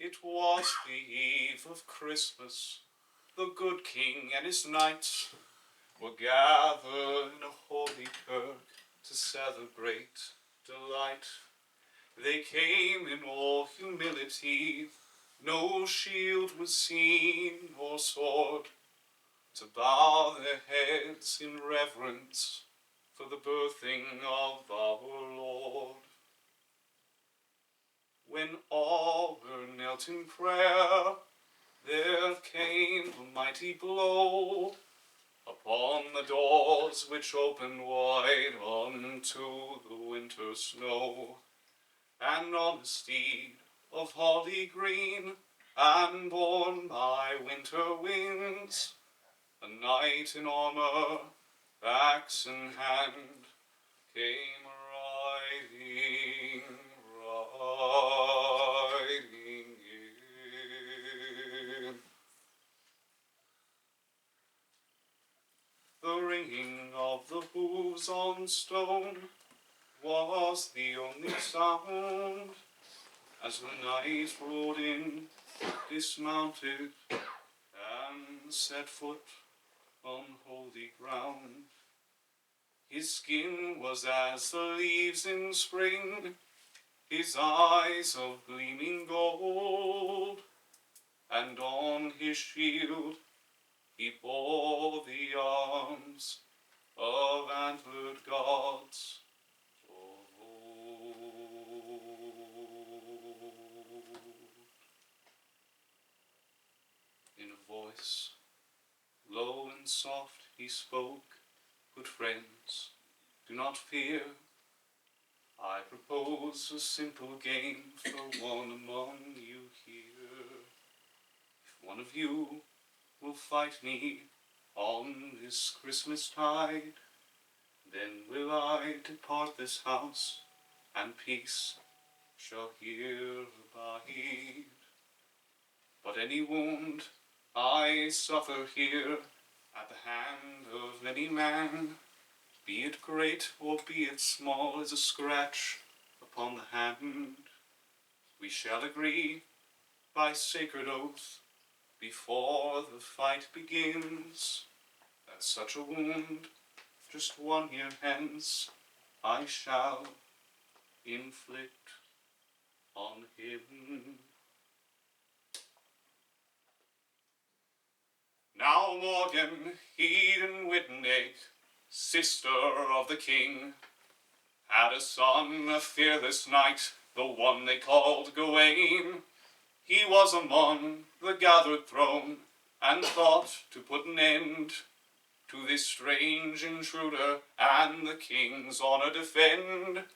It was the eve of Christmas. The good king and his knights were gathered in a holy kirk to celebrate delight. They came in all humility, no shield was seen or sword, to bow their heads in reverence for the birthing of our Lord. When all were knelt in prayer, there came a mighty blow upon the doors which opened wide unto the winter snow. And on a steed of holly green, and borne by winter winds, a knight in armor, axe in hand, came riding in. The ringing of the hooves on stone was the only sound, as the knight rode in, dismounted, and set foot on holy ground. His skin was as the leaves in spring, his eyes of gleaming gold, and on his shield he bore the arms of antlered gods. In a voice low and soft he spoke, "Good friends, do not fear. I propose a simple game for one among you here. If one of you will fight me on this Christmas tide, then will I depart this house, and peace shall here abide. But any wound I suffer here at the hand of any man, be it great or be it small as a scratch upon the hand, we shall agree by sacred oath before the fight begins, that such a wound, just 1 year hence, I shall inflict on him." Now Morgan, Eadmund, sister of the king, had a son, a fearless knight, the one they called Gawain. He was among the gathered throne, and thought to put an end to this strange intruder, and the king's honor defend.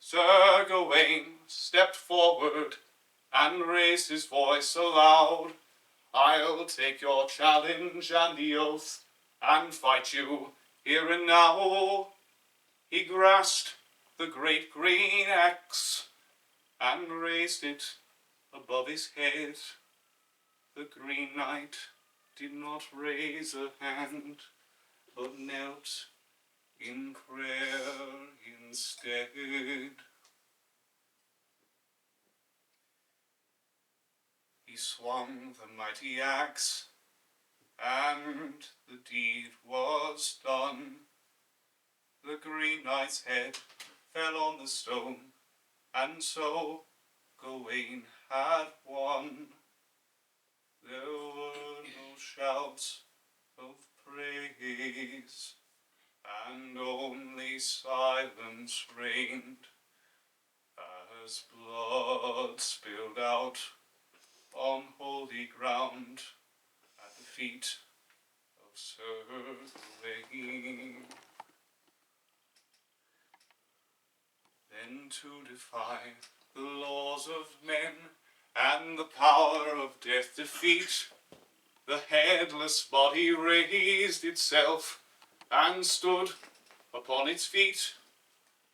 Sir Gawain stepped forward, and raised his voice aloud. "I'll take your challenge and the oath, and fight you here and now." He grasped the great green axe, and raised it above his head. The Green Knight did not raise a hand, but knelt in prayer instead. He swung the mighty axe, and the deed was done. The Green Knight's head fell on the stone, and so Gawain had won. There were no shouts of praise, and only silence reigned, as blood spilled out on holy ground at the feet of Sir Gawain. Then to defy the laws of men and the power of death defeat, the headless body raised itself and stood upon its feet.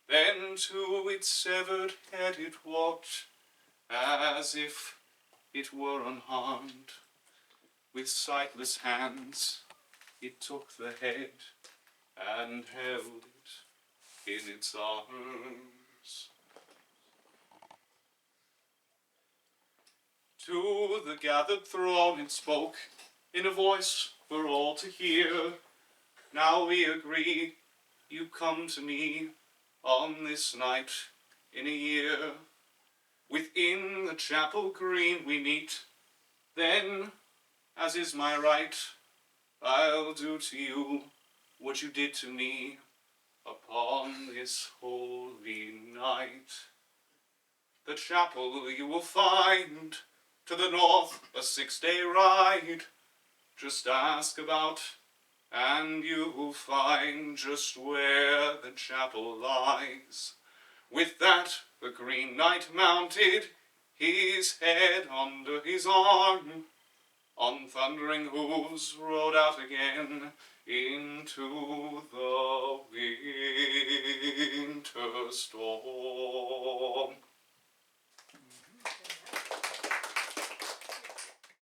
Then to its severed head it walked, as if it were unharmed. With sightless hands it took the head and held it in its arms. To the gathered throng it spoke, in a voice for all to hear. Now we agree, you come to me, on this night in a year. Within the chapel green we meet, then, as is my right, I'll do to you what you did to me upon this holy night. The chapel you will find to the north, a 6-day ride. Just ask about, and you will find just where the chapel lies. With that, the Green Knight mounted, his head under his arm, on thundering hooves rode out again into the winter storm.